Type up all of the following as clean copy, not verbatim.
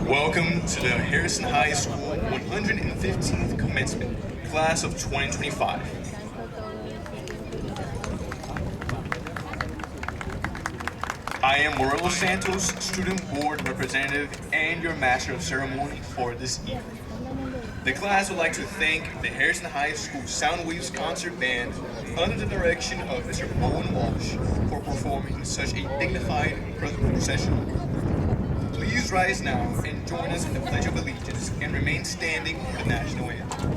Welcome to the Harrison High School 115th Commencement, Class of 2025. I am Morello Santos, Student Board Representative and your Master of Ceremony for this evening. The class would like to thank the Harrison High School Sound Waves Concert Band under the direction of Mr. Bowen Walsh for performing such a dignified procession. Please rise now and join us in the Pledge of Allegiance and remain standing for the national anthem.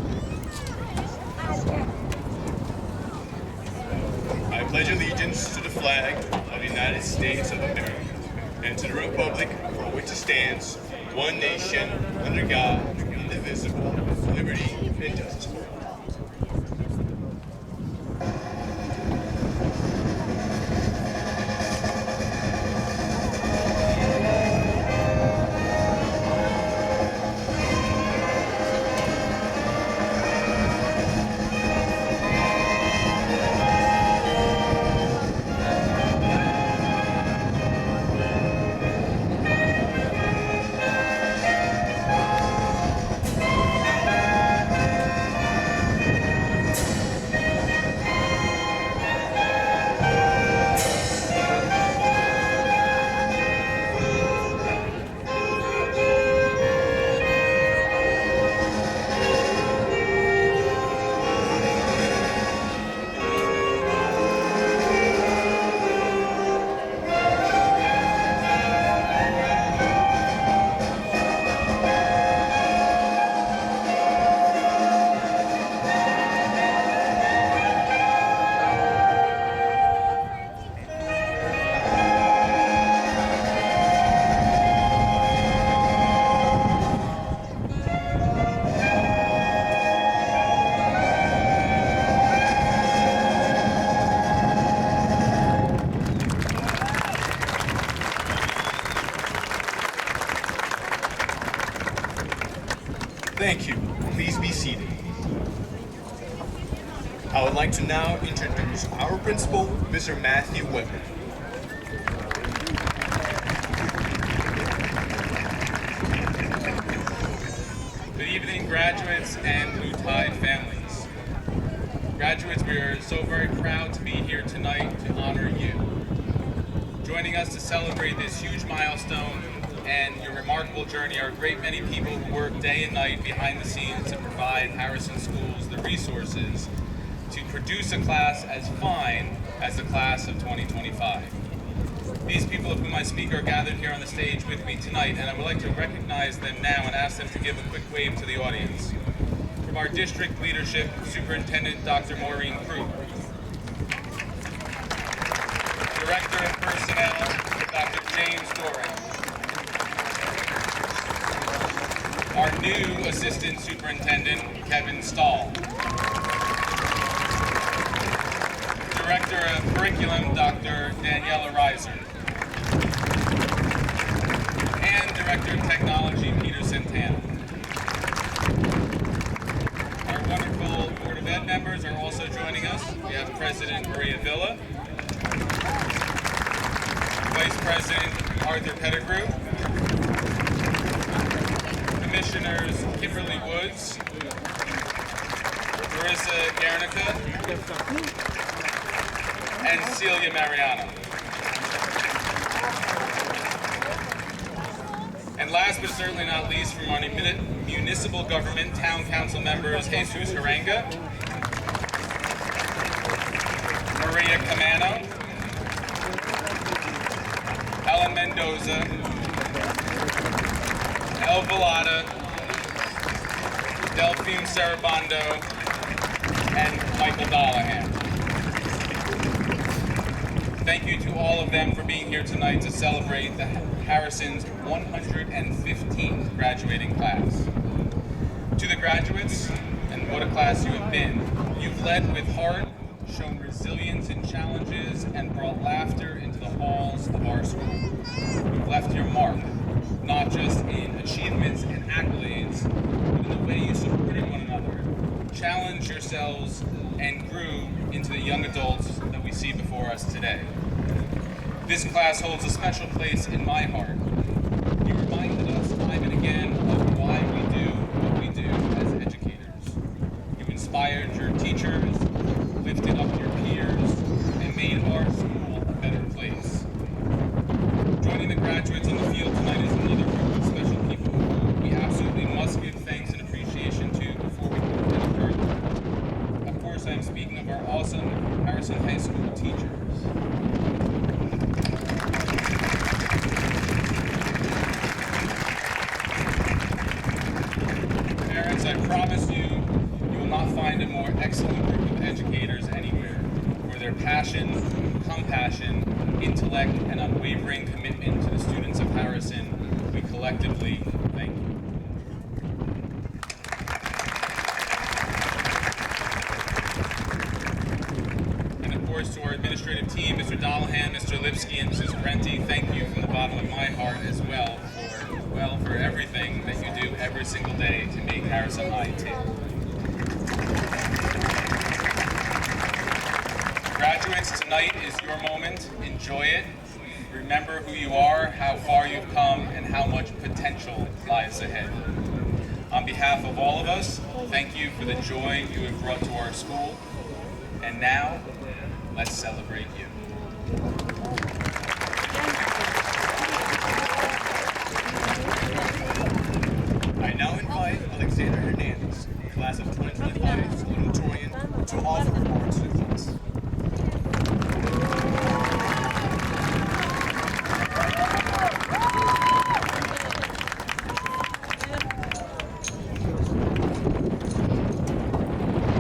I pledge allegiance to the flag of the United States of America and to the republic for which it stands, one nation, under God, indivisible, with liberty and justice for all. Thank you. Please be seated. I would like to now introduce our principal, Mr. Matthew Weber. Good evening, graduates and Blue Tide families. Graduates, we are so very proud to be here tonight to honor you. Joining us to celebrate this huge milestone and your remarkable journey are a great many people who work day and night behind the scenes to provide Harrison schools the resources to produce a class as fine as the class of 2025. These people of whom I speak are gathered here on the stage with me tonight, and I would like to recognize them now and ask them to give a quick wave to the audience. From our district leadership, Superintendent Dr. Maureen Krug. Director of Personnel, Dr. James Doran. Our new Assistant Superintendent, Kevin Stahl. Director of Curriculum, Dr. Daniela Reiser. And Director of Technology, Peter Santana. Our wonderful Board of Ed members are also joining us. We have President Maria Villa, Vice President Arthur Pettigrew, Commissioners Kimberly Woods, Marissa Guernica, and Celia Mariano. And last but certainly not least, from our municipal government town council members, Jesus Harenga, Maria Camano, Ellen Mendoza, El Velada, Delphine Sarabando, and Michael Dollahan. Thank you to all of them for being here tonight to celebrate the Harrison's 115th graduating class. To the graduates, and what a class you have been. You've led with heart, shown resilience in challenges, and brought laughter into the halls of our school. You've left your mark, not just in achievements and accolades, but in the way you supported one another, challenged yourselves, and grew into the young adults that we see before us today. This class holds a special place in my heart. You reminded us time and again of why we do what we do as educators. You inspired your teachers, lifted up your peers, and made our school a better place. Joining the graduates on the field tonight is another group of special people who we absolutely must give thanks and appreciation to before we move any further. Of course, I am speaking of our awesome Harrison High School teachers. Parents, I promise you, you will not find a more excellent group of educators anywhere, for their passion, compassion, intellect, and unwavering commitment to the students of Harrison. We collectively thank you. And of course, to our administrative team, Mr. Dollahan, Mr. Lipsky, and Mrs. Parenti, thank you from the bottom of my heart as well for everything that you do every single day to make Harrison High tick. Graduates, tonight is your moment. Enjoy it. Remember who you are, how far you've come, and how much potential lies ahead. On behalf of all of us, thank you for the joy you have brought to our school. And now, let's celebrate you. I now invite Alexander Hernandez, class of 2025 Valedictorian, to offer awards to the class.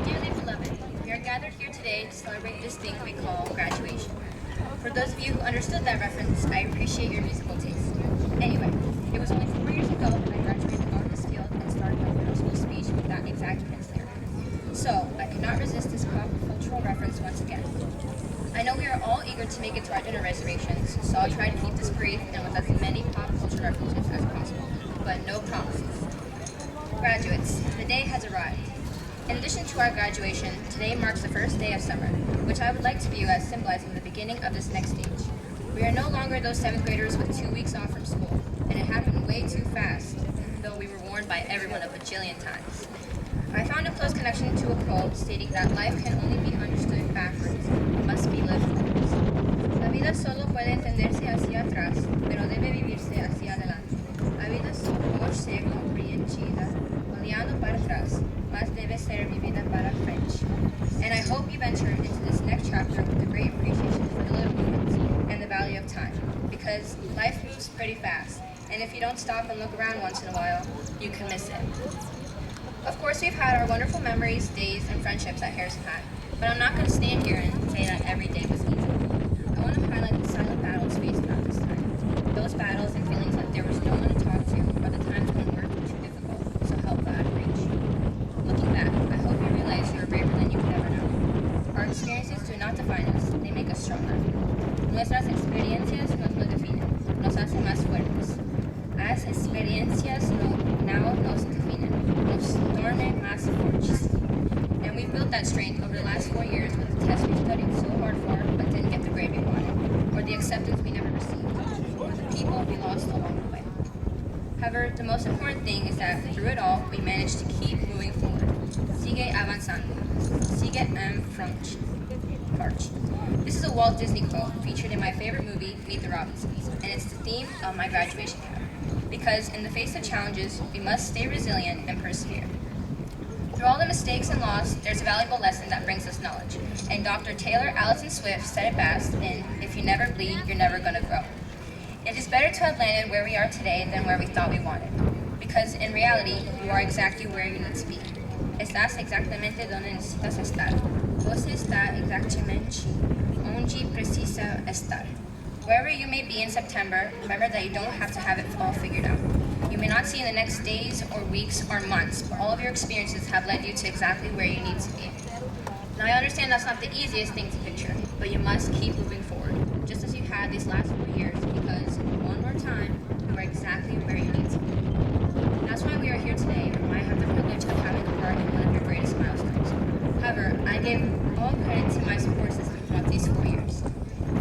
Dearly beloved, we are gathered here today to celebrate this thing we call graduation. For those of you who understood that reference, I appreciate your musical taste. Anyway, it was only 4 years ago that I graduated on this field and started my middle school speech with that exact prince lyric. So, I could not resist this pop cultural reference once again. I know we are all eager to make it to our dinner reservations, so I'll try to keep this brief and with as many pop culture references as possible, but no promises. Graduates, the day has arrived. In addition to our graduation, today marks the first day of summer, which I would like to view as symbolizing the beginning of this next stage. We are no longer those 7th graders with 2 weeks off from school, and it happened way too fast, though we were warned by everyone a bajillion times. I found a close connection to a quote stating that life can only be understood backwards, it must be lived forwards. La vida solo puede entenderse hacia atrás, pero debe vivirse hacia adelante. La vida solo se comprehende olhando para trás, mas debe ser vivida para frente. And I hope you've entered into this next chapter with a great appreciation for the little moments and the value of time, because life moves pretty fast, and if you don't stop and look around once in a while, you can miss it. Of course, we've had our wonderful memories, days, and friendships at Harrison High, but I'm not going to stand here and say that every day was easy. I want to highlight the silent battles faced throughout this time. Those battles and feelings like there was no one to talk to, or the times when work was too difficult, so help God reach. Looking back, I hope you realize you are braver than you could ever know. Our experiences do not define us, they make us stronger. Nuestras experiencias nos definen, nos hacen más fuertes. As experiencias now nos definen, nos tornan más fortes. And we've built that strength over the last 4 years with the tests we studied so hard for but didn't get the grade we wanted, or the acceptance we never received, or the people we lost along the way. However, the most important thing is that through it all, we managed to keep moving forward. Sigue avanzando. Sigue en frente. March. This is a Walt Disney quote featured in my favorite movie, Meet the Robinsons, and it's the theme of my graduation cap. Because in the face of challenges, we must stay resilient and persevere. Through all the mistakes and loss, there's a valuable lesson that brings us knowledge. And Dr. Taylor Allison Swift said it best in, "If you never bleed, you're never gonna grow." It is better to have landed where we are today than where we thought we wanted. Because in reality, you are exactly where you need to be. Estás exactamente donde necesitas estar. Você está exactamente onde precisa estar. Wherever you may be in September, remember that you don't have to have it all figured out. You may not see in the next days or weeks or months, but all of your experiences have led you to exactly where you need to be. Now I understand that's not the easiest thing to picture, but you must keep moving forward, just as you had these last 4 years, because one more time, you are exactly where you need to be. That's why we are here today, and why I have the privilege of having a part in one of your greatest milestones. However, I give all credit to my support system throughout the these 4 years.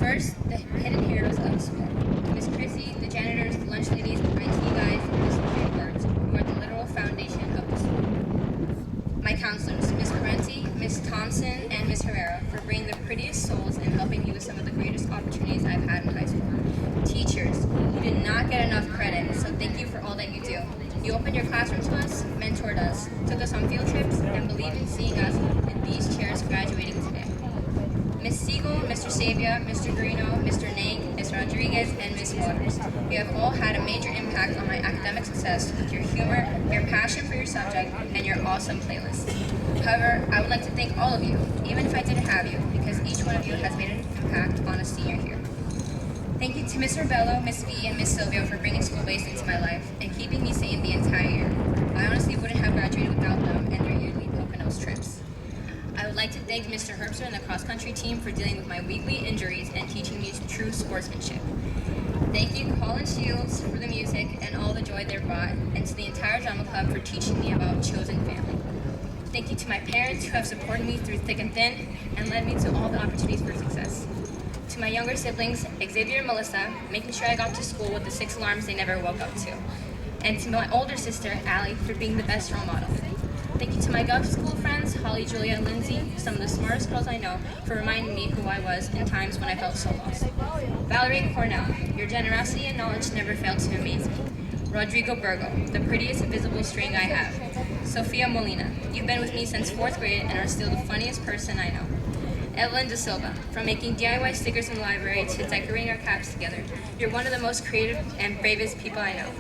First, the hidden heroes of the school. Miss Chrissy, the janitors, the lunch ladies, the IT guys, and the security guards, who are the literal foundation of the school. My counselors, Miss Parenti, Miss Thompson, and Miss Herrera, for bringing the prettiest souls and helping you with some of the greatest opportunities I've had in high school. Teachers, you did not get enough credit, so thank you for all that you do. You opened your classroom to us, mentored us, took us on field trips, and believed in seeing us in these chairs graduating today. Miss Siegel, Mr. Sabia, Mr. Guarino, Mr. Nang, Ms. Rodriguez, and Ms. Waters. You have all had a major impact on my academic success with your humor, your passion for your subject, and your awesome playlist. However, I would like to thank all of you, even if I didn't have you, because each one of you has made an impact on a senior here. Thank you to Ms. Rebello, Ms. V, and Ms. Silvio for bringing school-based into my life and keeping me sane the entire year. I honestly wouldn't have graduated without them and their yearly Poconos trips. I would like to thank Mr. Herbster and the cross-country team for dealing with my weekly injuries and teaching me true sportsmanship. Thank you, Colin Shields, for the music and all the joy they brought, and to the entire drama club for teaching me about chosen family. Thank you to my parents who have supported me through thick and thin and led me to all the opportunities for success. To my younger siblings, Xavier and Melissa, making sure I got to school with the 6 alarms they never woke up to. And to my older sister, Allie, for being the best role model. Thank you to my Gov school friends, Holly, Julia, and Lindsay, some of the smartest girls I know, for reminding me who I was in times when I felt so lost. Valerie and Cornell, your generosity and knowledge never failed to amaze me. Rodrigo Burgo, the prettiest invisible string I have. Sophia Molina, you've been with me since 4th grade and are still the funniest person I know. Evelyn De Silva, from making DIY stickers in the library to decorating our caps together, you're one of the most creative and bravest people I know.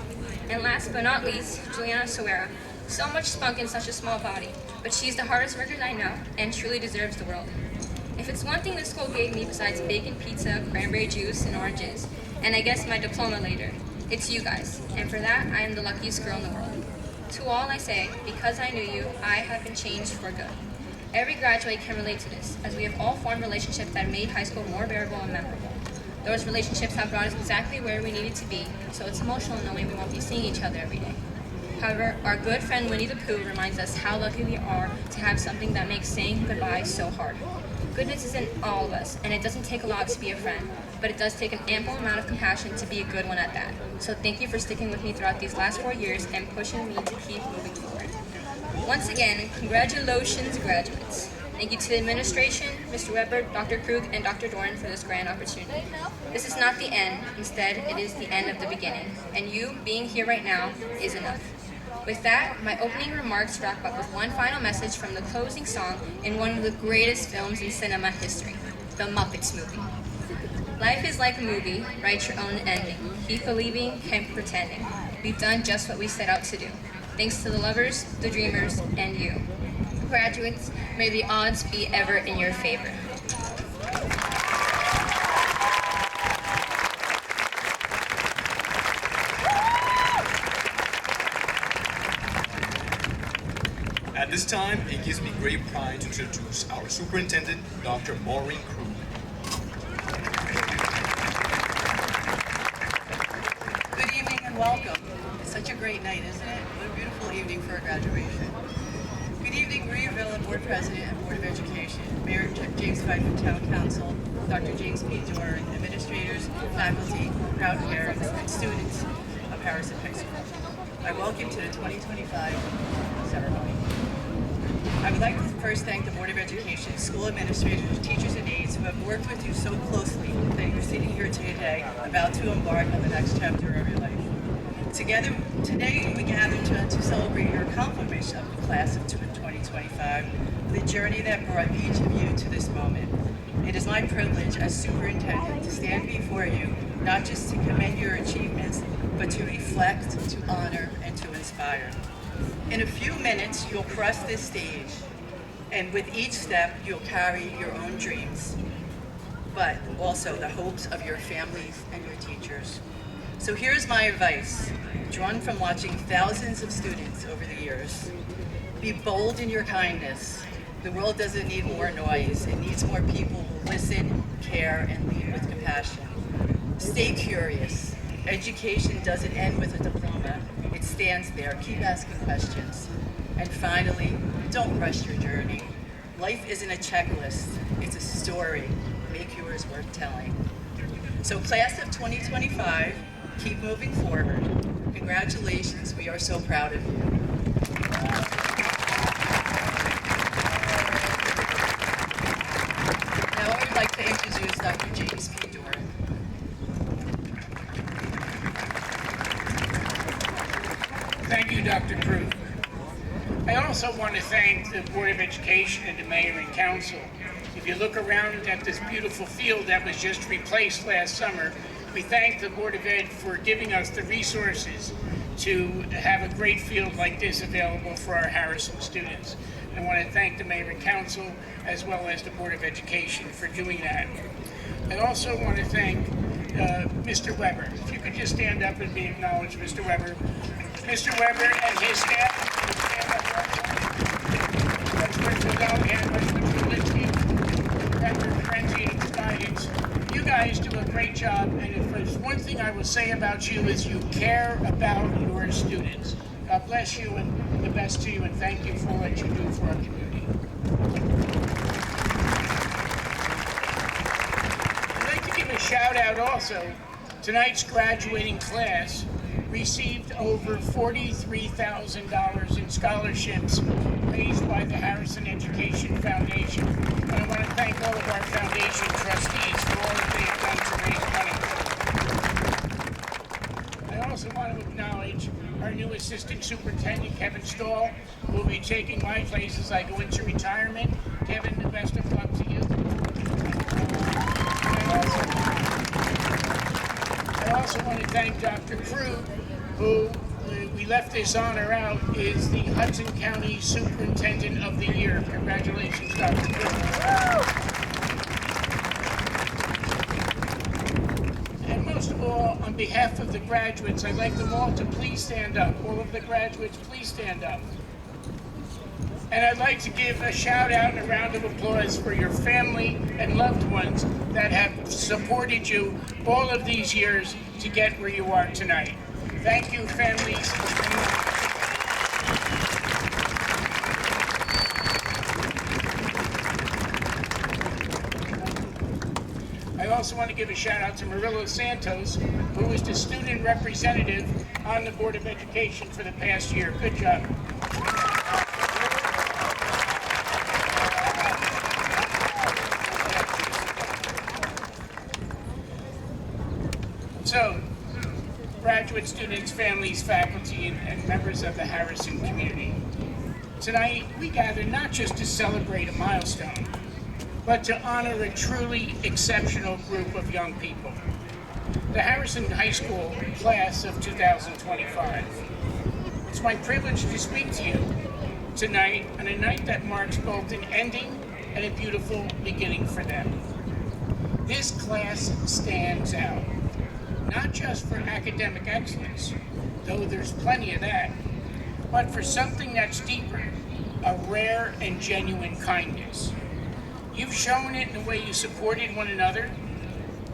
And last but not least, Juliana Soera, so much spunk in such a small body, but she's the hardest worker I know and truly deserves the world. If it's one thing the school gave me besides bacon pizza, cranberry juice, and oranges, and I guess my diploma later, it's you guys, and for that, I am the luckiest girl in the world. To all I say, because I knew you, I have been changed for good. Every graduate can relate to this, as we have all formed relationships that made high school more bearable and memorable. Those relationships have brought us exactly where we needed to be, so it's emotional knowing we won't be seeing each other every day. However, our good friend Winnie the Pooh reminds us how lucky we are to have something that makes saying goodbye so hard. Goodness is in all of us, and it doesn't take a lot to be a friend, but it does take an ample amount of compassion to be a good one at that. So thank you for sticking with me throughout these last 4 years and pushing me to keep moving forward. Once again, congratulations, graduates. Thank you to the administration, Mr. Weber, Dr. Krug, and Dr. Doran for this grand opportunity. This is not the end, instead it is the end of the beginning, and you being here right now is enough. With that, my opening remarks wrap up with one final message from the closing song in one of the greatest films in cinema history, The Muppets Movie. Life is like a movie, write your own ending. Keep believing, keep pretending. We've done just what we set out to do. Thanks to the lovers, the dreamers, and you. Graduates, may the odds be ever in your favor. At this time, it gives me great pride to introduce our superintendent, Dr. Maureen Krug. Good evening and welcome. It's such a great night, isn't it? What a beautiful evening for a graduation. Good evening, Maria Villa, Board President and Board of Education, Mayor James Pfeiffer, Town Council, Dr. James P. Doran, administrators, faculty, proud parents, and students of Harrison High School. I welcome you to the 2025 ceremony. I would like to first thank the Board of Education, school administrators, teachers, and aides who have worked with you so closely that you're sitting here today about to embark on the next chapter of your life. Together, today we gather to celebrate your accomplishments of the class of 2025, the journey that brought each of you to this moment. It is my privilege as superintendent to stand before you, not just to commend your achievements, but to reflect, to honor, and to inspire. In a few minutes, you'll cross this stage, and with each step, you'll carry your own dreams, but also the hopes of your families and your teachers. So here's my advice, drawn from watching thousands of students over the years. Be bold in your kindness. The world doesn't need more noise. It needs more people who listen, care, and lead with compassion. Stay curious. Education doesn't end with a diploma. It stands there. Keep asking questions. And finally, don't rush your journey. Life isn't a checklist. It's a story. Make is worth telling. So class of 2025, keep moving forward. Congratulations, we are so proud of you. Now I would like to introduce Dr. James P. Dorr. Thank you, Dr. Crew. I also want to thank the Board of Education and the Mayor and Council. If you look around at this beautiful field that was just replaced last summer, we thank the Board of Ed for giving us the resources to have a great field like this available for our Harrison students. I want to thank the Mayor and Council as well as the Board of Education for doing that. I also want to thank Mr. Weber. If you could just stand up and be acknowledged, Mr. Weber. Mr. Weber and his staff. You guys do a great job, and if there's one thing I will say about you is you care about your students. God bless you and the best to you, and thank you for what you do for our community. I'd like to give a shout out also. Tonight's graduating class received over $43,000 in scholarships raised by the Harrison Education Foundation. And I want to thank all of our foundation trustees for all that they have done to raise money. I also want to acknowledge our new Assistant Superintendent, Kevin Stahl, who will be taking my place as I go into retirement. Kevin, the best of luck to you. I also want to thank Dr. Crew, who we left this honor out, is the Hudson County Superintendent of the Year. Congratulations, Dr. Crew. And most of all, on behalf of the graduates, I'd like them all to please stand up. All of the graduates, please stand up. And I'd like to give a shout out and a round of applause for your family and loved ones that have supported you all of these years to get where you are tonight. Thank you, families. I also want to give a shout out to Murillo Santos, who is the student representative on the Board of Education for the past year. Good job. So, graduate students, families, faculty, and members of the Harrison community. Tonight, we gather not just to celebrate a milestone, but to honor a truly exceptional group of young people. The Harrison High School class of 2025. It's my privilege to speak to you tonight on a night that marks both an ending and a beautiful beginning for them. This class stands out. Not just for academic excellence, though there's plenty of that, but for something that's deeper, a rare and genuine kindness. You've shown it in the way you supported one another,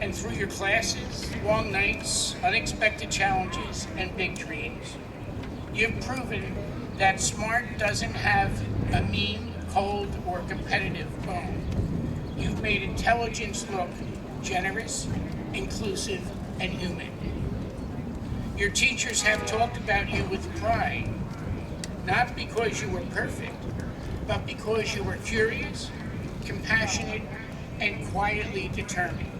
and through your classes, long nights, unexpected challenges, and big dreams. You've proven that smart doesn't have a mean, cold, or competitive bone. You've made intelligence look generous, inclusive, and human. Your teachers have talked about you with pride, not because you were perfect, but because you were curious, compassionate, and quietly determined.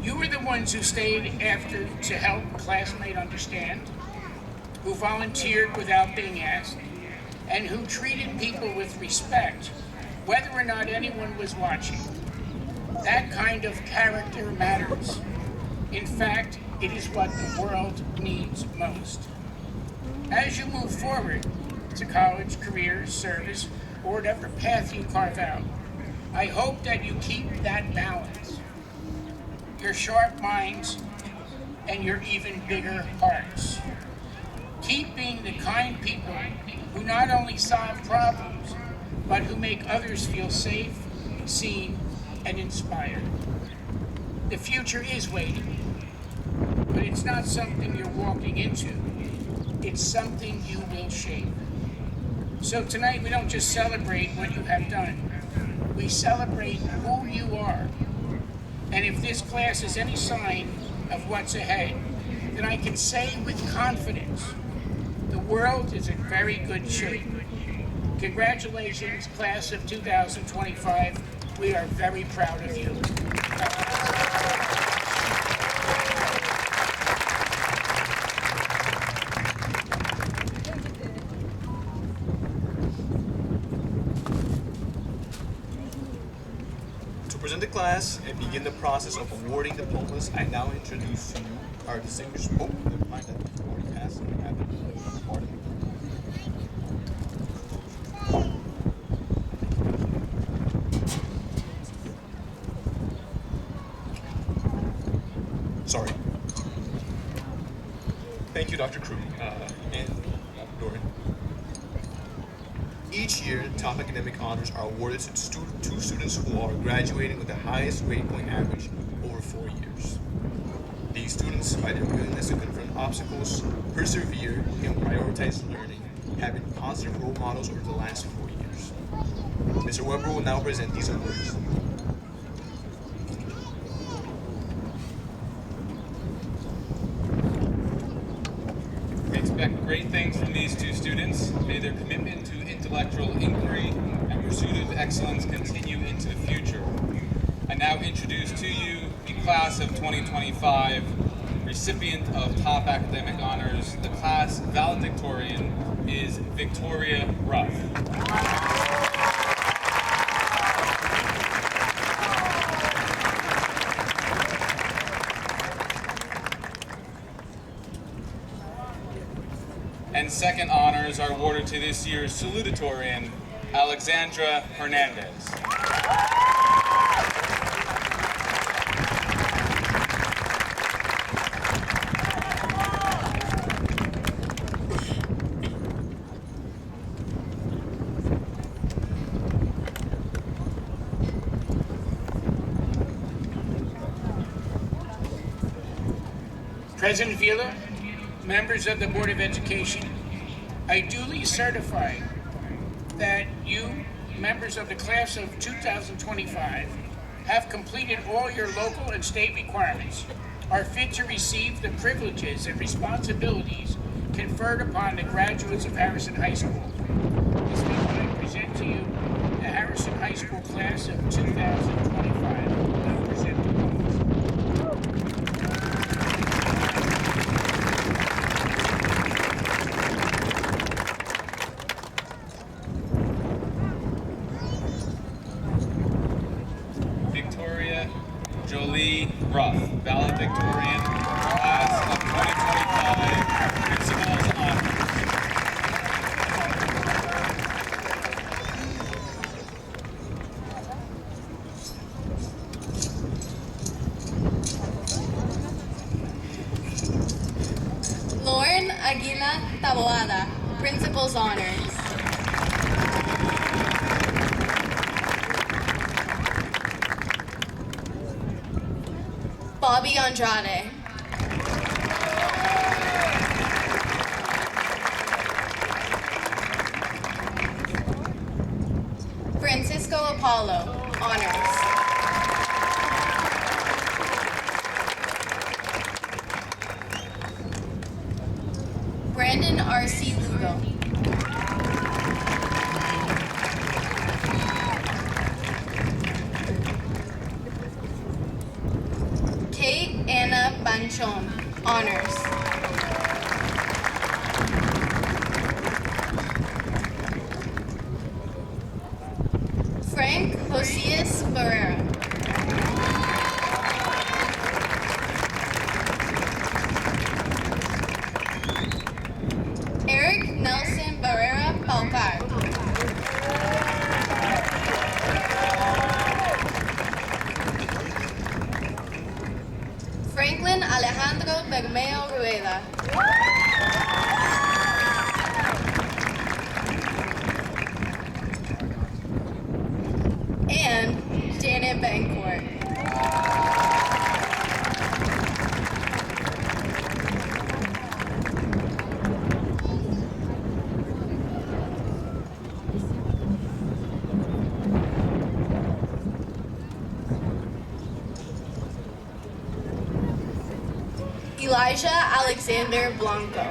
You were the ones who stayed after to help a classmate understand, who volunteered without being asked, and who treated people with respect, whether or not anyone was watching. That kind of character matters. In fact, it is what the world needs most. As you move forward to college, career, service, or whatever path you carve out, I hope that you keep that balance. Your sharp minds and your even bigger hearts. Keep being the kind people who not only solve problems, but who make others feel safe, seen, and inspired. The future is waiting. But it's not something you're walking into. It's something you will shape. So tonight we don't just celebrate what you have done. We celebrate who you are And if this class is any sign of what's ahead, then I can say with confidence, the world is in very good shape. Congratulations, class of 2025. We are very proud of you. To present the class and begin the process of awarding diplomas, I now introduce to you our distinguished never mind that you've already passed and happened. Pardon me. Sorry. Thank you, Dr. Crew and Dorian. Each year, top academic honors are awarded to two students who are graduating with the highest grade point average over 4 years. These students, by their willingness to confront obstacles, persevere, and prioritize learning, have been positive role models over the last 4 years. Mr. Weber will now present these awards. We expect great things from these two students. May their commitment to intellectual inquiry and pursuit of excellence continue into the future. I now introduce to you the class of 2025, recipient of top academic honors. The class valedictorian is Victoria Ruff. And second honors are awarded to this year's salutatorian, Alexandra Hernandez. President Vila, members of the Board of Education, I duly certify that you, members of the class of 2025, have completed all your local and state requirements, are fit to receive the privileges and responsibilities conferred upon the graduates of Harrison High School. This week I present to you the Harrison High School class of 2025. Now present the diplomas. Victoria Jolie Ruff, valedictorian, class of 2025, principal's honors. Lauren Aguila Taboada, Principal's Honors. Bobby Andrade. Francisco Apollo, Honors. Brandon R.C. Lugo. Kate Anna Banchon, Honors. Frank Josias Barrera. Eric Nelson Barrera Paucar. Franklin Alejandro Bermeo Rueda. And Janet Bancourt. Elijah Alexander Blanco.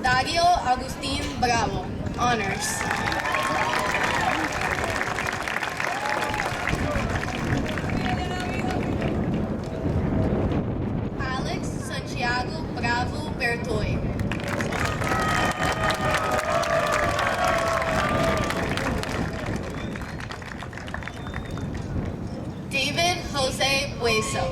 Dario Agustin Bravo, honors. Alex Santiago Bravo Bertoy. David Jose Bueso.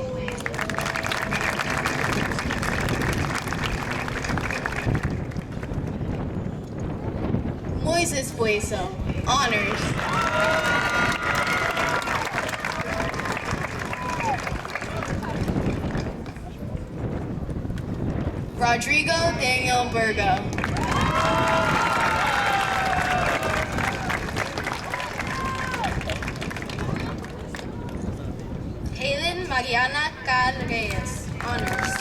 Moises Bueso, honors. Rodrigo Daniel Burgo. Helen Mariana Cal Reyes, honors.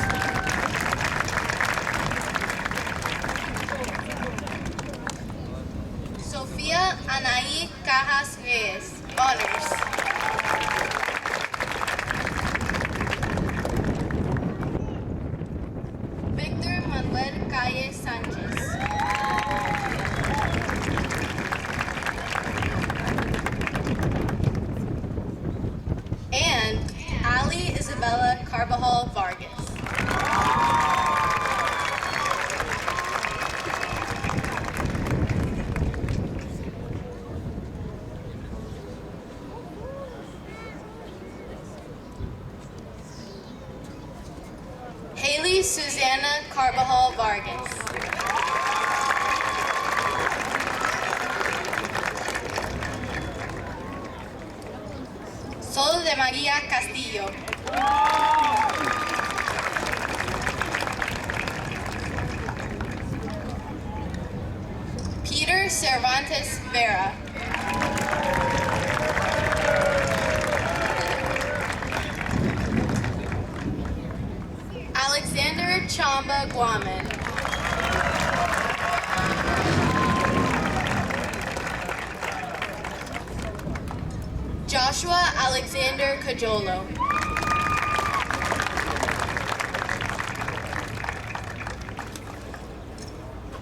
Sofía Anaí Cajas Reyes, honors. Victor Manuel Calle Sanchez. And Ali Isabella Carbajal Vargas. Haley Susanna Carbajal Vargas. Sol de María Castillo. Peter Cervantes Vera. Alexander Chamba Guaman. Joshua Alexander Cajolo.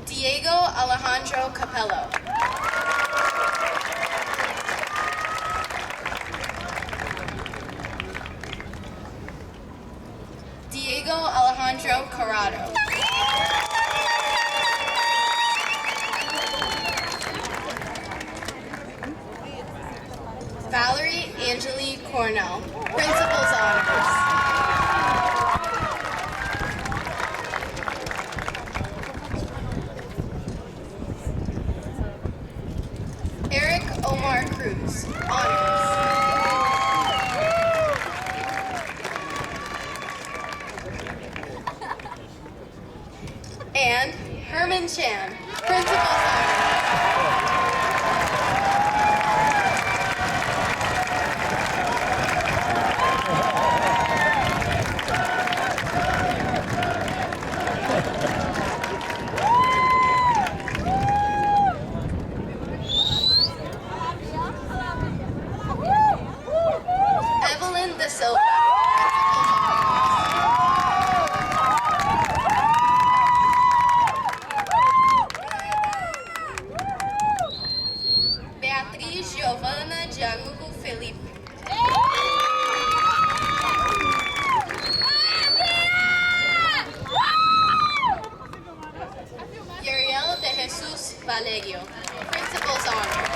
Diego Alejandro Capello. Diego Alejandro Corrado. Valerie Angeli Cornell, Principal's Honors. Eric Omar Cruz, Honors. And Herman Chan, Principal's Honors. Evelyn De Silva, Beatriz Giovanna Gianluco Felipe. Yuriel De Jesus Valerio, Principal's Honors.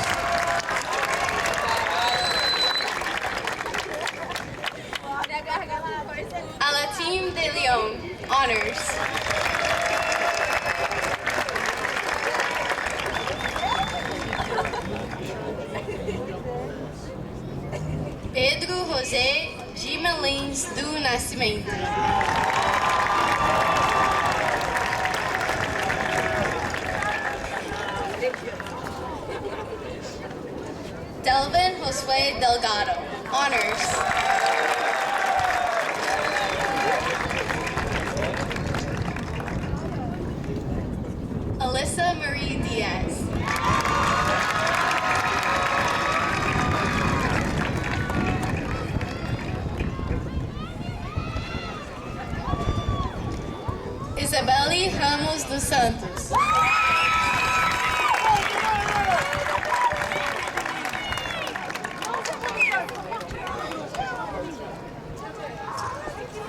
Alatim De Leon, Honors. Pedro José Gimelins do Nascimento. Delvin Josue Delgado, Honors. Alyssa Marie Diaz. dos Santos.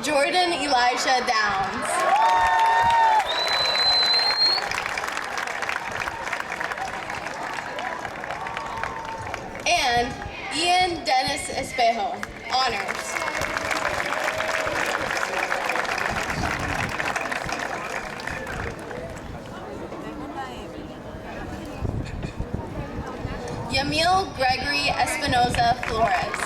Jordan Elijah Downs. And Ian Dennis Espejo, honors. Yamil Gregory Espinoza Flores.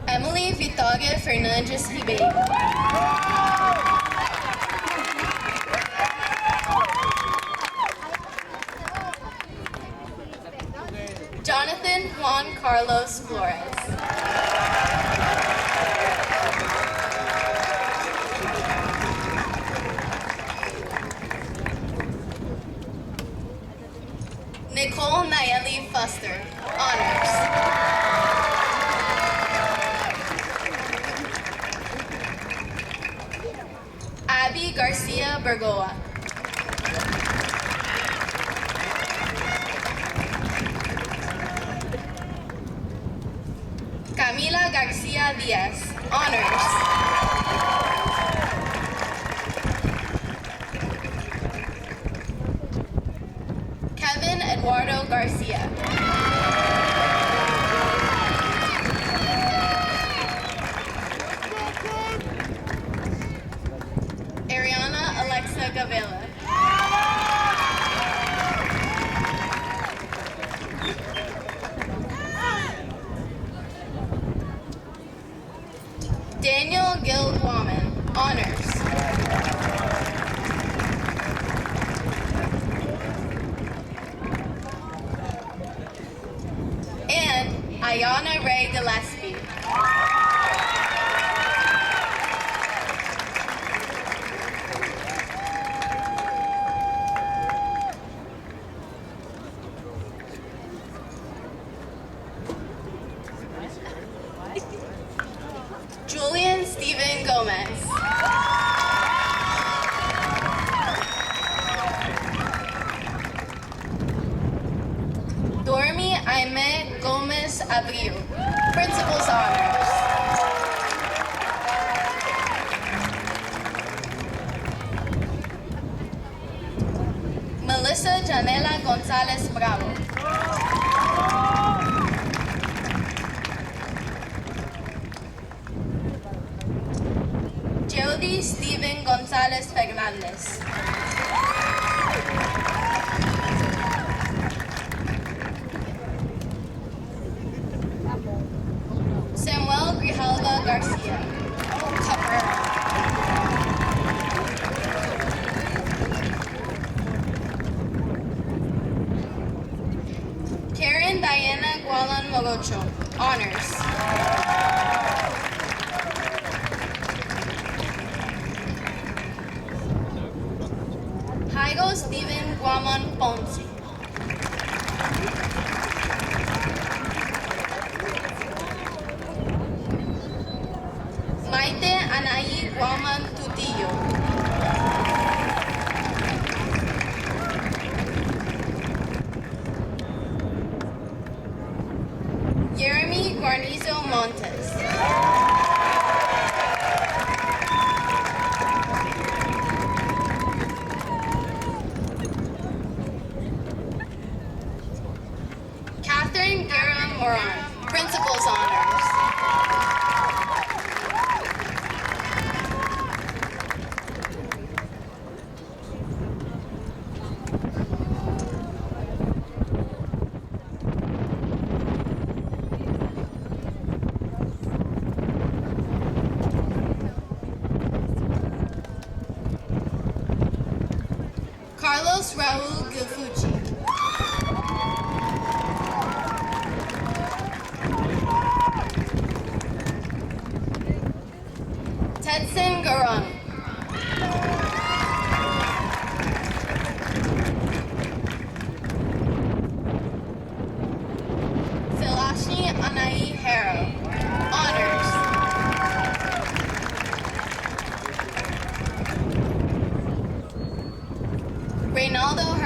Emily Vitória Fernandes Ribeiro. Jonathan Juan Carlos Flores. Nicole Nayeli Fuster, honors. Abby Garcia Bergoa. Camila Garcia Diaz, honors. Kevin Eduardo Garcia. Ariana Alexa Gavela. Daniel Gil Guaman, honors. And Ayana Ray Gillespie. Julian Stephen Gomez. Dormi Aime Gomez Abreu, Principal's Honors. Melissa Janela Gonzalez Bravo. Jody Steven Gonzalez Fernandez. Samuel Grijalva Garcia, Cabrera. Karen Diana Gualan Morocho, honors. Jairo Steven Guaman Ponce. Maite Anaí Guaman Tutillo. Jeremy Guarnizo Montes. Catherine Guerra Moran, Principal's Honors. Carlos Raul Gilfucci. Tedson Garon. Silashni Anai Harrow, honors.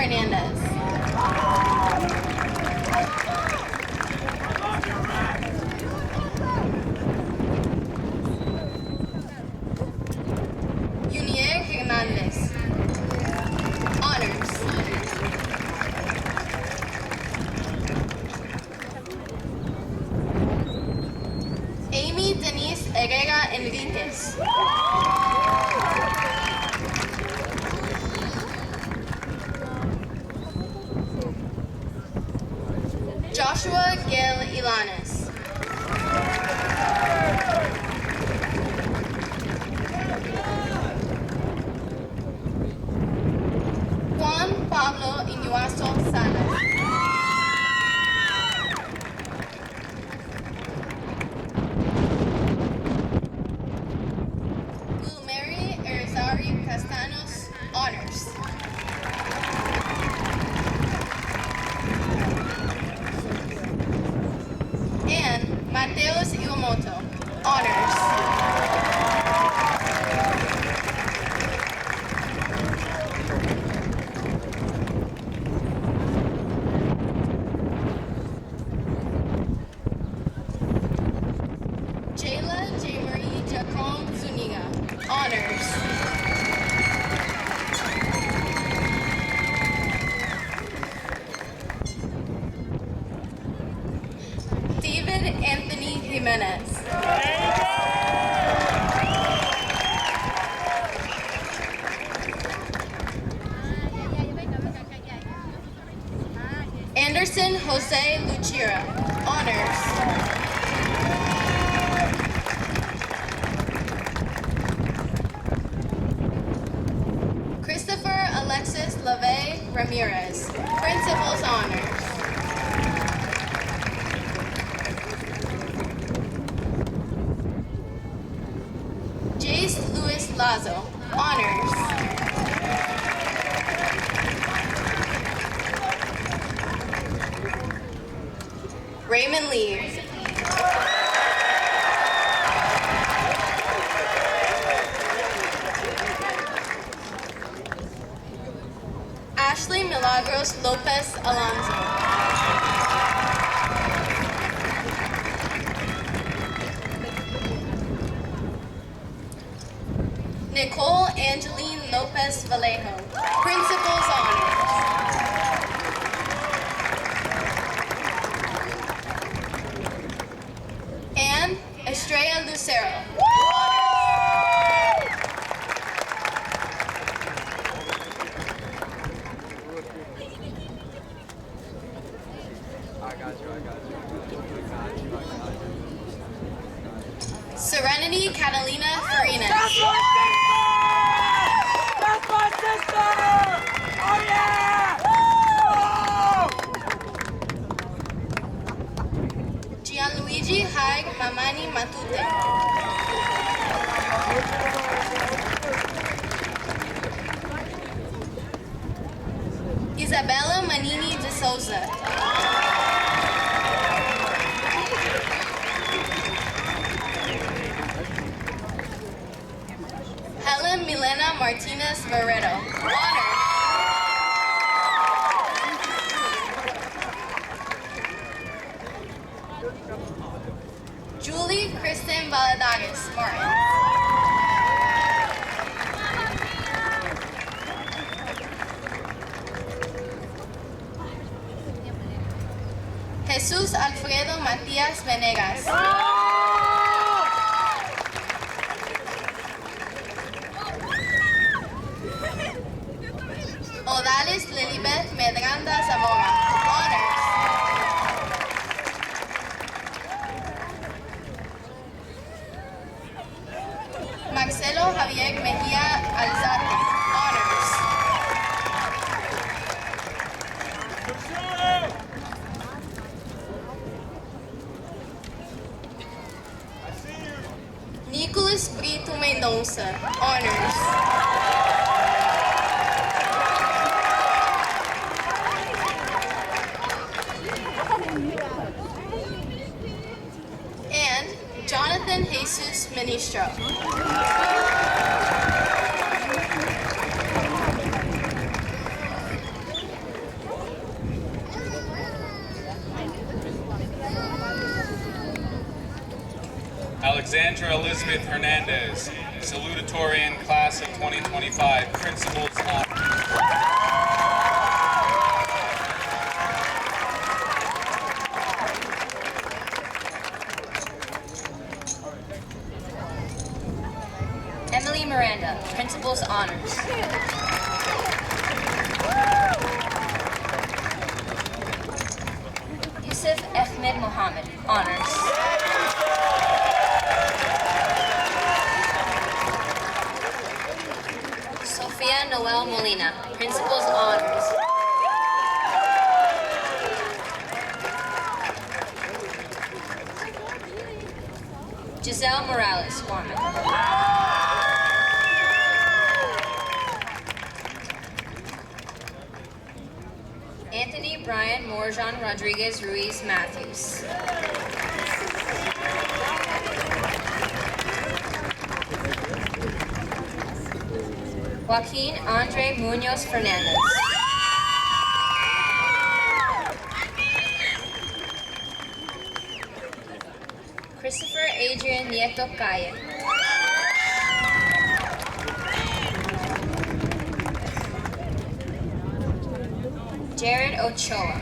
Hernandez. Unier Hernandez. Honors. Amy Denise Herrera Enriquez. Joshua Gil Ilanes. Juan Pablo Iñuazo Salas. Mary Erizari Castanos, honors. And Mateos Iwamoto, honors. Jayla J. Marie Jacome Zuniga, honors. David Anthony Jimenez. Anderson Jose Luchira, honors. Christopher Alexis LaVey Ramirez, principal's honors. Jace Luis Lazo, honors. Raymond Lee. Ashley Milagros Lopez Alonso. Nicole Angeline Lopez Vallejo, principal's honors. And Estrella Lucero, Serenity Catalina Farinas. That's my sister! Oh yeah! Gianluigi Haig Mamani Matute. Isabella Manini de Souza. Helen Milena Martinez Barreto, honors. Julie Kristen Valadares Martin. Jesus Alfredo Matías Venegas. Odales Lilibeth Medranda Zamora, honors. Marcelo Javier Mejía Alzate, honors. Nicholas Brito Mendonça, honors. And Jonathan Jesus Ministro. Alexandra Elizabeth Hernandez, salutatorian class of 2025, principal's honor. Emily Miranda, principal's honors. Yusuf Ahmed Mohammed, honors. Sophia Noel Molina, principal's honors. Giselle Morales, honor. Anthony Brian Morjan Rodriguez Ruiz Matthews. Joaquin Andre Munoz Fernandez. Christopher Adrian Nieto Calle. Jared Ochoa.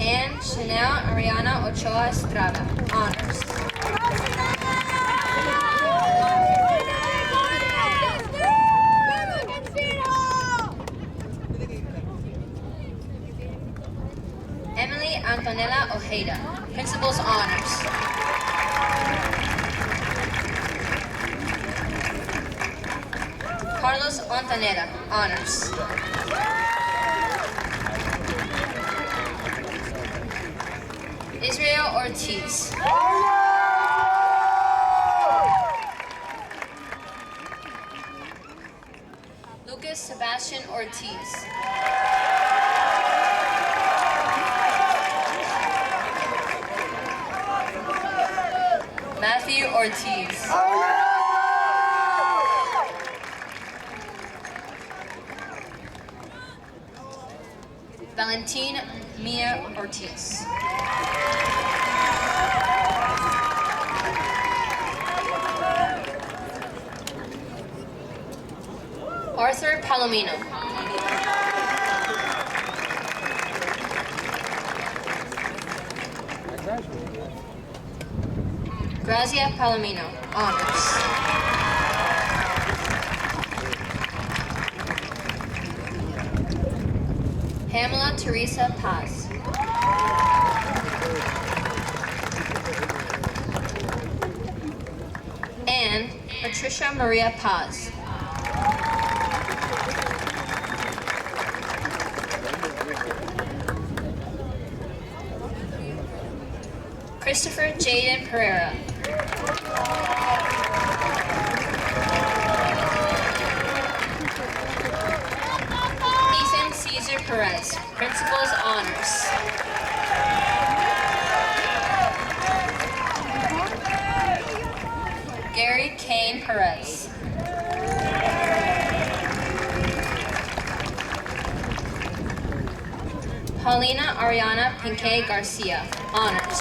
And Chanel Ariana Ochoa Estrada, honors. Emily Antonella Ojeda, principal's honors. Carlos Montaneda, honors. Israel Ortiz. Lucas Sebastian Ortiz. Matthew Ortiz. Valentine Mia Ortiz. Arthur Palomino. Grazia Palomino, honors. Pamela Teresa Paz. And Patricia Maria Paz. Christopher Jaden Pereira. Ethan Cesar Perez, principal's honors. Gary Kane Perez. Paulina Ariana Pinque Garcia, honors.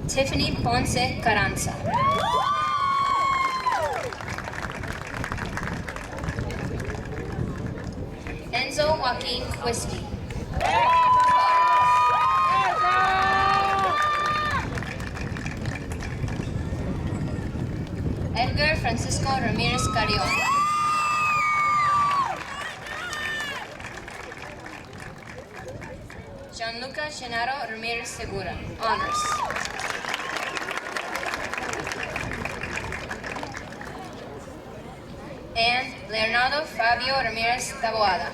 Tiffany Ponce Carranza. Enzo Joaquin Quispe. Edgar Francisco Ramirez Carrion. Gianluca Gennaro Ramirez Segura, honors. And Leonardo Fabio Ramirez Taboada.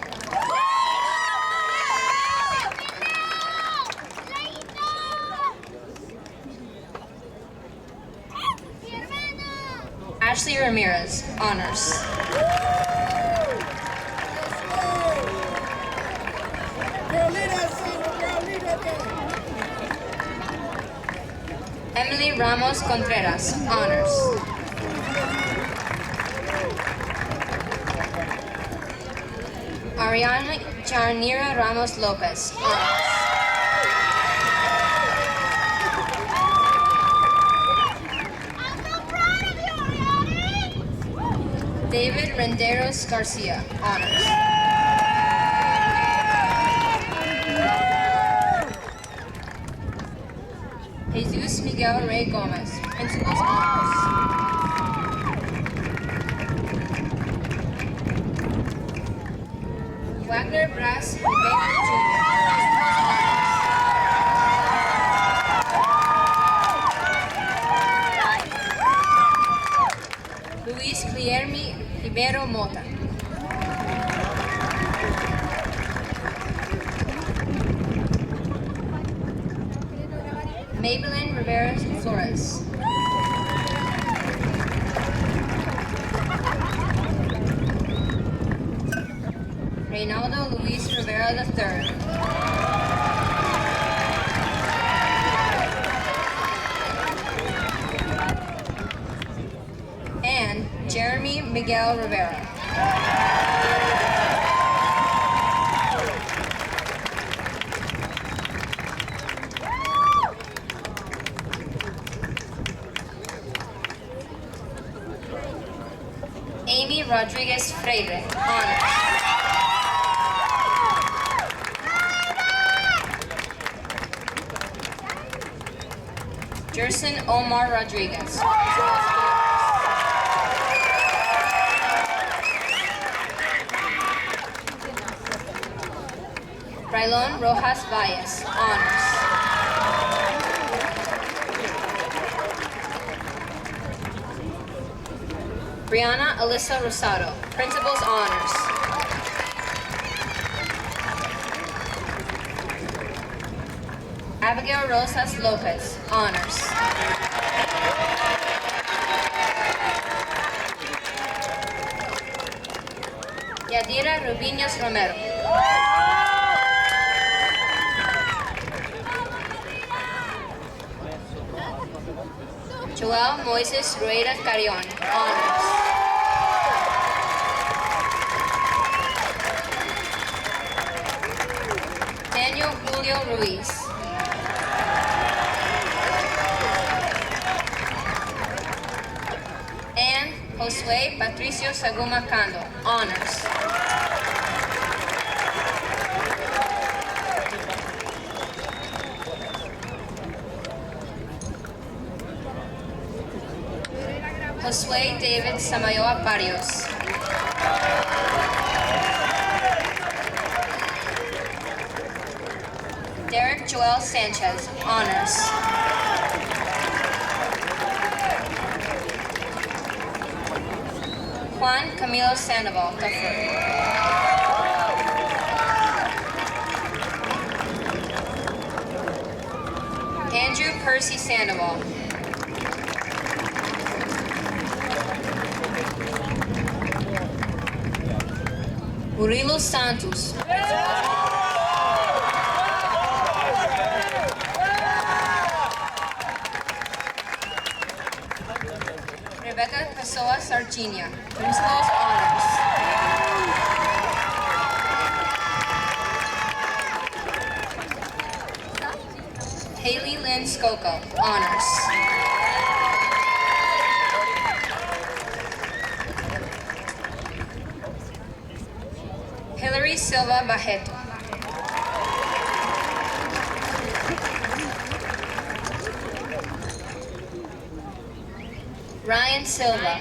Ashley Ramirez, honors. Emily Ramos Contreras, honors. Ariana Janira Ramos Lopez, honors. David Renderos Garcia, honors. Jesus Miguel Rey Gomez, principal's honors. Wagner Brass Rivera Jr., principal's honors. Luis Guillermo Rivero Mota. Maybelline Rivera Flores. Reynaldo Luis Rivera III. And Jeremy Miguel Rivera. Amy Rodriguez Freire, honors. Jerson Omar Rodriguez. Brylon Rojas Valles, honors. Brianna Alyssa Rosado, principal's honors. Abigail Rosas Lopez, honors. Yadira Rubiños Romero. Joel Moises Rueda Carrion, honors. Daniel Julio Ruiz. And Josue Patricio Saguma Cando, honors. Josue David Samayoa Barrios. Derek Joel Sanchez, honors. Juan Camilo Sandoval, deferred. Andrew Percy Sandoval. Murilo Santos. Rebecca Pessoa Sardinia, principal's honors. Haley Lynn Skoko, honors. Hilary Silva Bajeto. Ryan Silva.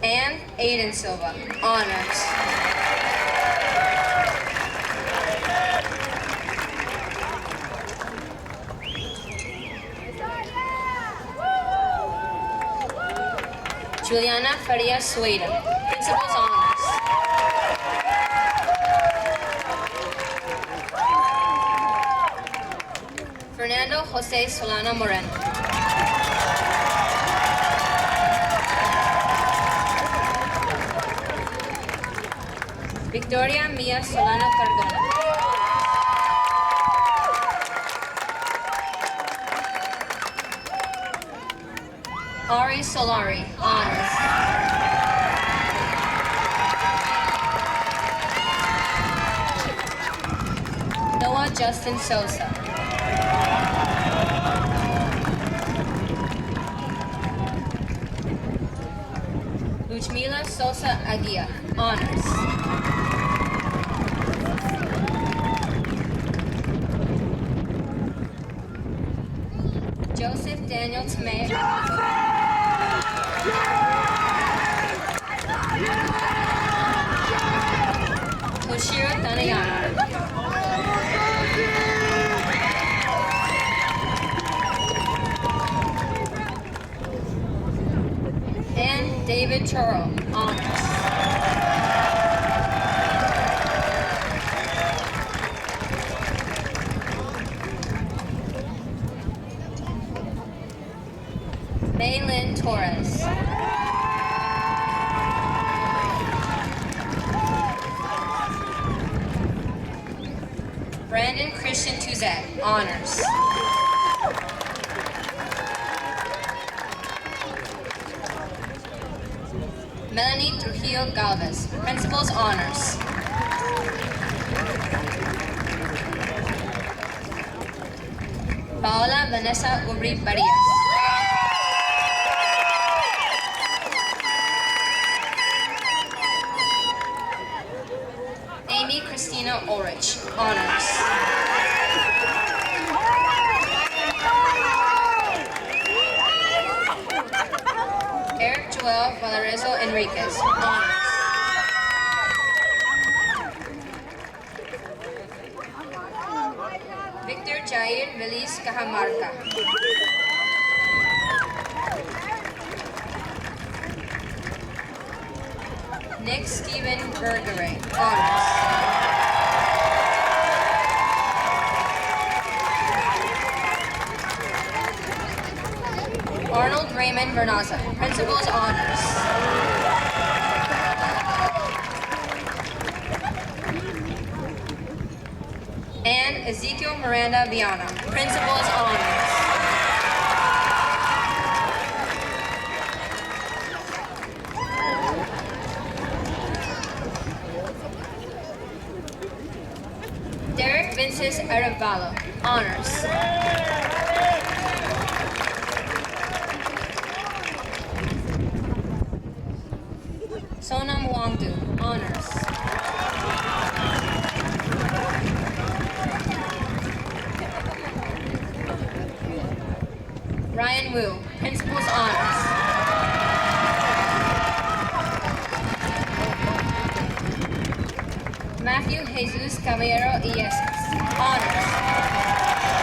And Aiden Silva, honors. Juliana Faria Sueda, principal's honors. Fernando Jose Solana Moreno. Victoria Mia Solano Cardona. Ari Solari, honors. Noah Justin Sosa. Ludmila Sosa Aguia, honors. Joseph Daniel Tomei. Toshiro Tanayama. And David Churro, honors. Maylin Torres. Brandon Christian Tuzet, honors. Melanie Trujillo Galvez, principal's honors. Paola Vanessa Ubri Barrias. Amy Christina Ulrich, honors. Eric Joel Valerezo Enriquez, honors. Victor Jair Velis Cajamarca. Nick Steven Bergere, honors. Arnold Raymond Vernaza, principal's honors. And Ezekiel Miranda Viana, principal's honors. Derek Vinces Arevalo, honors. Sonam Wangdu, honors. Ryan Wu, principal's honors. Matthew Jesus Caballero Illescas, honors.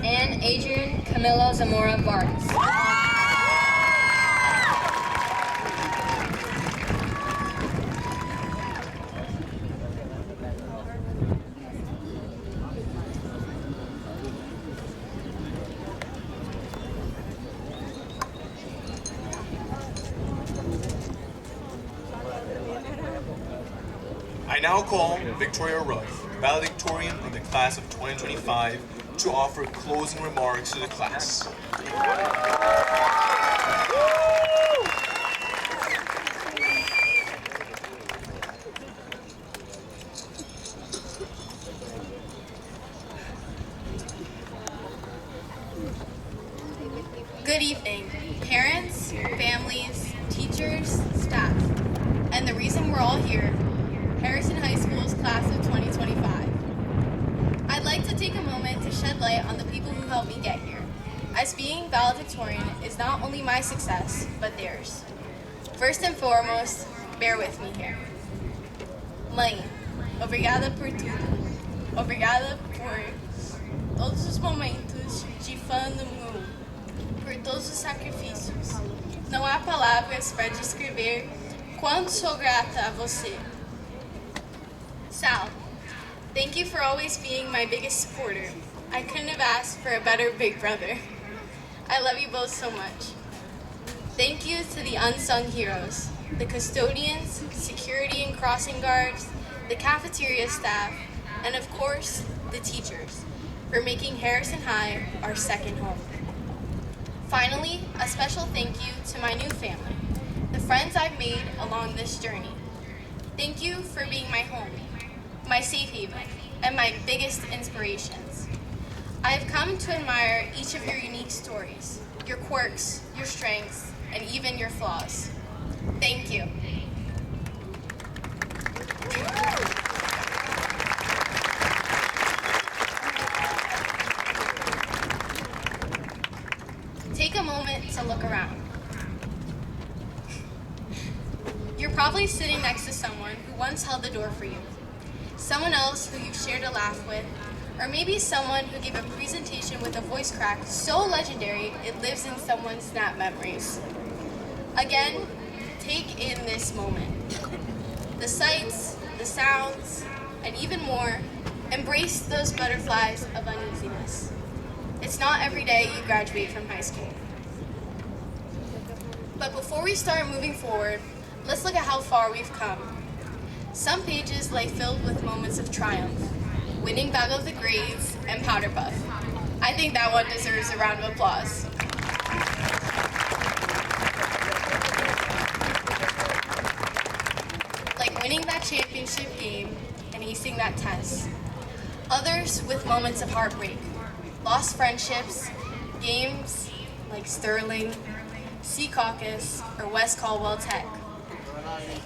And Adrian Camilo Zamora Vargas. I now call Victoria Ruff, valedictorian of the class of 2025, to offer closing remarks to the class. Good evening, parents, families, teachers, staff, and the reason we're all here, Harrison High School's class of 2025. I'd like to take a moment to shed light on the people who helped me get here, as being valedictorian is not only my success, but theirs. First and foremost, bear with me here. Mãe, obrigada por tudo. Obrigada por todos os momentos de fã no mundo, por todos os sacrifícios. Não há palavras para descrever quanto sou grata a você. Sal, thank you for always being my biggest supporter. I couldn't have asked for a better big brother. I love you both so much. Thank you to the unsung heroes, the custodians, security and crossing guards, the cafeteria staff, and of course, the teachers, for making Harrison High our second home. Finally, a special thank you to my new family, the friends I've made along this journey. Thank you for being my home, my safe haven, and my biggest inspirations. I have come to admire each of your unique stories, your quirks, your strengths, and even your flaws. Thank you. Take a moment to look around. You're probably sitting next to someone who once held the door for you, someone else who you shared a laugh with, or maybe someone who gave a presentation with a voice crack so legendary it lives in someone's snap memories. Again, take in this moment. The sights, the sounds, and even more, embrace those butterflies of uneasiness. It's not every day you graduate from high school. But before we start moving forward, let's look at how far we've come. Some pages lay filled with moments of triumph, winning battle of the grades and powder puff. I think that one deserves a round of applause. Like winning that championship game and acing that test. Others with moments of heartbreak, lost friendships, games like Sterling, Sea Caucus, or West Caldwell Tech,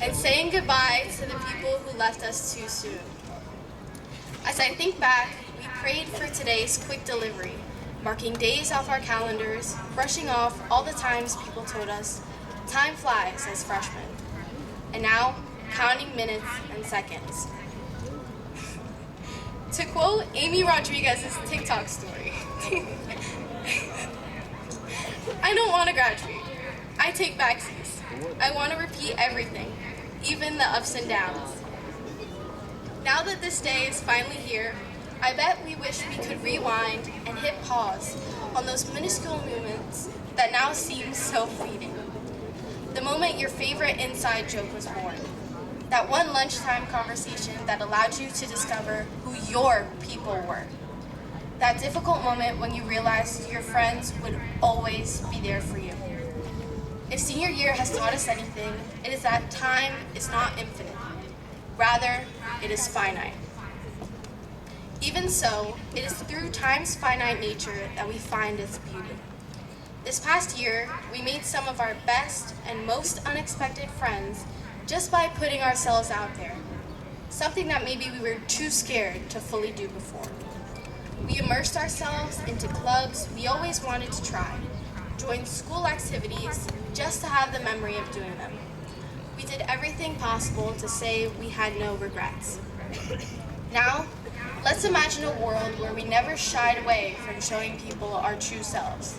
and saying goodbye to the people who left us too soon. As I think back, we prayed for today's quick delivery, marking days off our calendars, brushing off all the times people told us, time flies as freshmen. And now, counting minutes and seconds. To quote Amy Rodriguez's TikTok story, I don't want to graduate. I take backseats. I want to repeat everything, even the ups and downs. Now that this day is finally here, I bet we wish we could rewind and hit pause on those minuscule moments that now seem so fleeting. The moment your favorite inside joke was born. That one lunchtime conversation that allowed you to discover who your people were. That difficult moment when you realized your friends would always be there for you. If senior year has taught us anything, it is that time is not infinite. Rather, it is finite. Even so, it is through time's finite nature that we find its beauty. This past year, we made some of our best and most unexpected friends just by putting ourselves out there, something that maybe we were too scared to fully do before. We immersed ourselves into clubs we always wanted to try, joined school activities just to have the memory of doing them. We did everything possible to say we had no regrets. Now, let's imagine a world where we never shied away from showing people our true selves.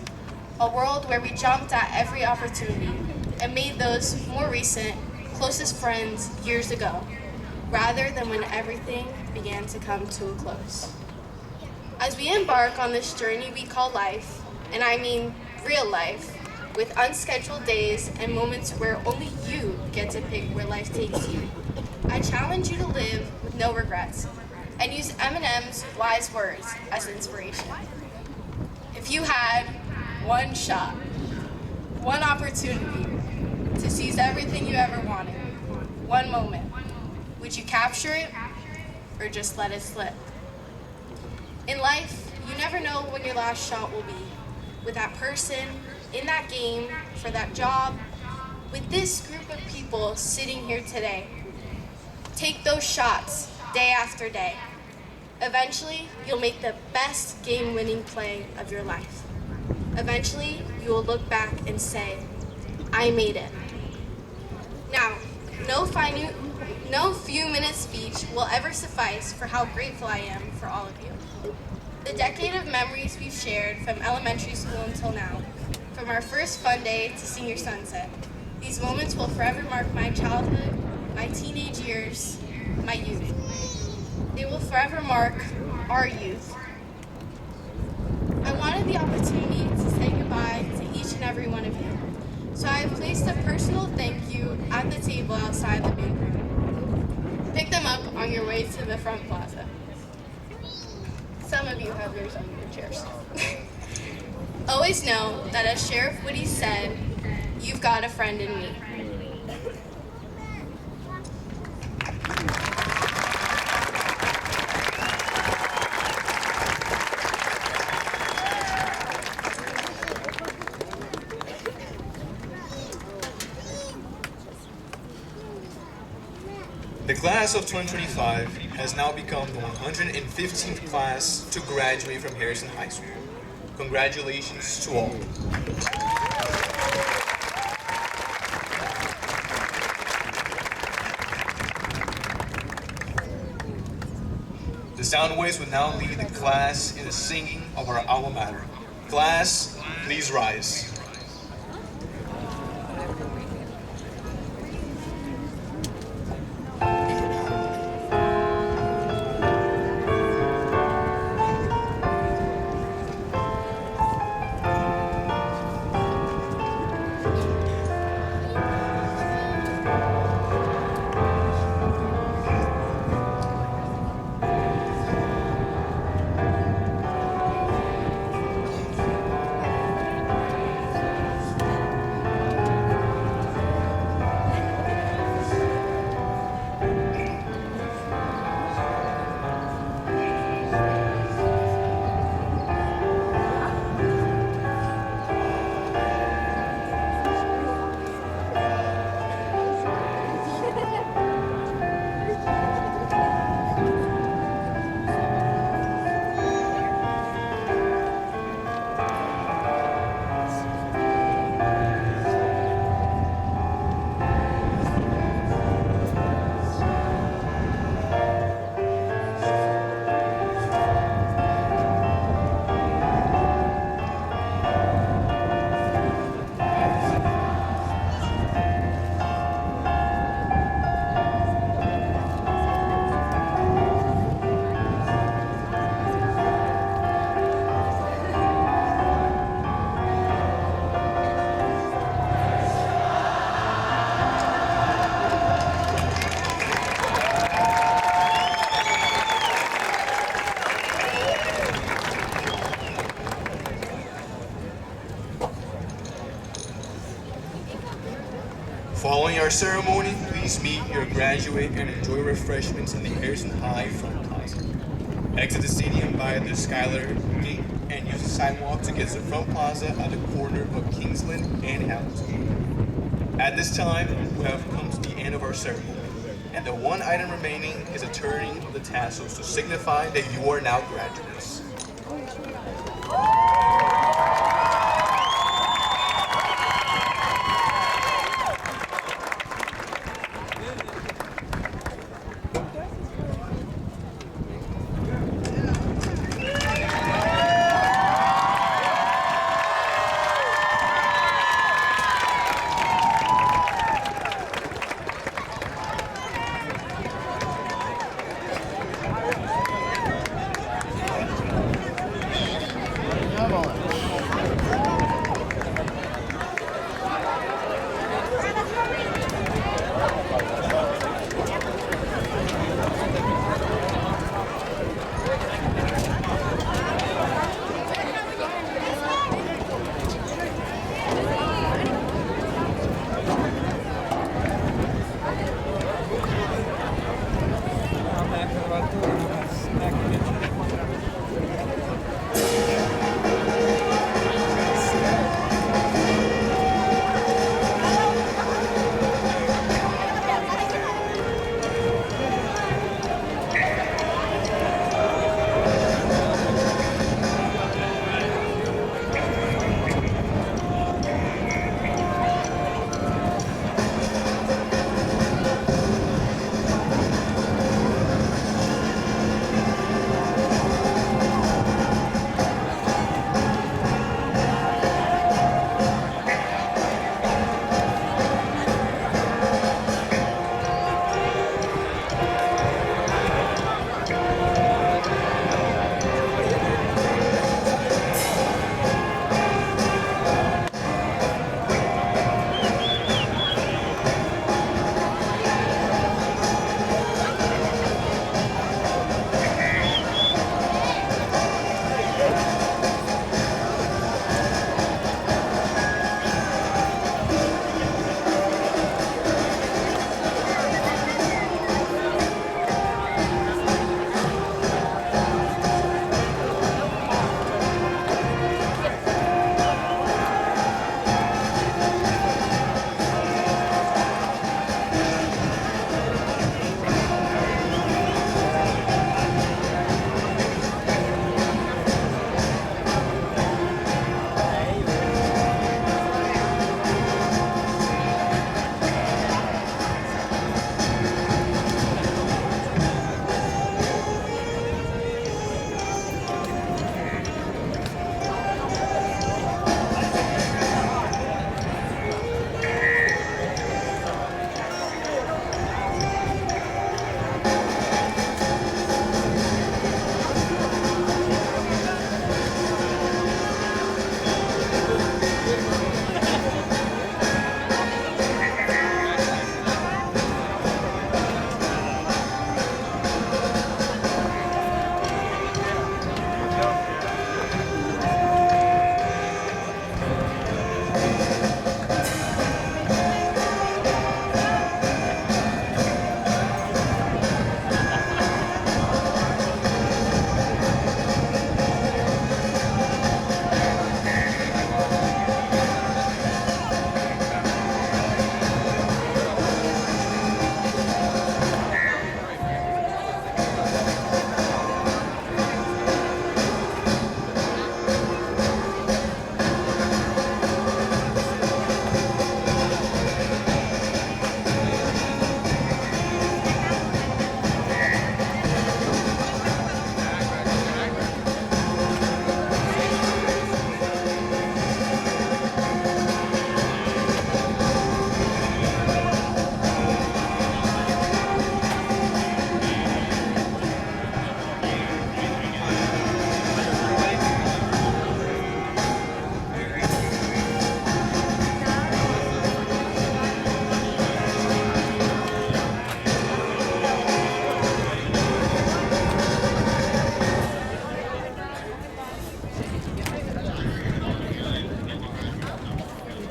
A world where we jumped at every opportunity and made those more recent, closest friends years ago, rather than when everything began to come to a close. As we embark on this journey we call life, and I mean real life, with unscheduled days and moments where only you get to pick where life takes you, I challenge you to live with no regrets and use Eminem's wise words as inspiration. If you had one shot, one opportunity to seize everything you ever wanted, one moment, would you capture it or just let it slip? In life, you never know when your last shot will be, with that person, in that game, for that job, with this group of people sitting here today. Take those shots day after day. Eventually, you'll make the best game-winning play of your life. Eventually, you will look back and say, I made it. Now, no few-minute speech will ever suffice for how grateful I am for all of you. The decade of memories we've shared from elementary school until now, from our first fun day to senior sunset, these moments will forever mark my childhood, my teenage years, my youth. They will forever mark our youth. I wanted the opportunity to say goodbye to each and every one of you, so I have placed a personal thank you at the table outside the big room. Pick them up on your way to the front plaza. Some of you have yours on your chairs. Always know that as Sheriff Whitty said, you've got a friend in me. The class of 2025 has now become the 115th class to graduate from Harrison High School. Congratulations to all. The sound waves will now lead the class in the singing of our alma mater. Class, please rise. Following our ceremony, please meet your graduate and enjoy refreshments in the Harrison High front plaza. Exit the stadium via the Skylar gate and use the sidewalk to get to the front plaza at the corner of Kingsland and Hamilton. At this time, we have come to the end of our ceremony, and the one item remaining is a turning of the tassels to signify that you are now graduates.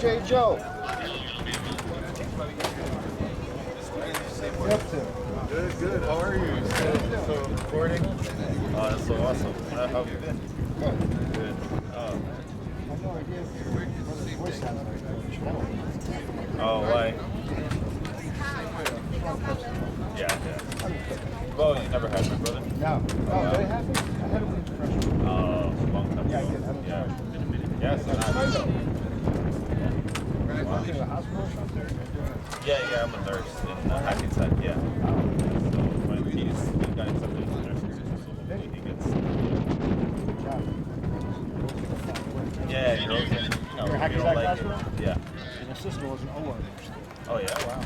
DJ Joe. Good, good. How are you? So recording? Oh, that's so awesome. How have you been? Good. Oh, why? Yeah. Well, you never had my brother? No. Oh, did it happen? I had a week freshman. Oh, a long time ago. Yeah, I did. Yeah. Yeah, so nice. In the hospital or something? Yeah, I'm a nurse in Hackensack, yeah. So when he got accepted into nursing school, so hopefully he gets... Yeah, you know, You're a Hackensack like hospital? it. Yeah. And the sister was an OR nurse. Oh, yeah? Wow.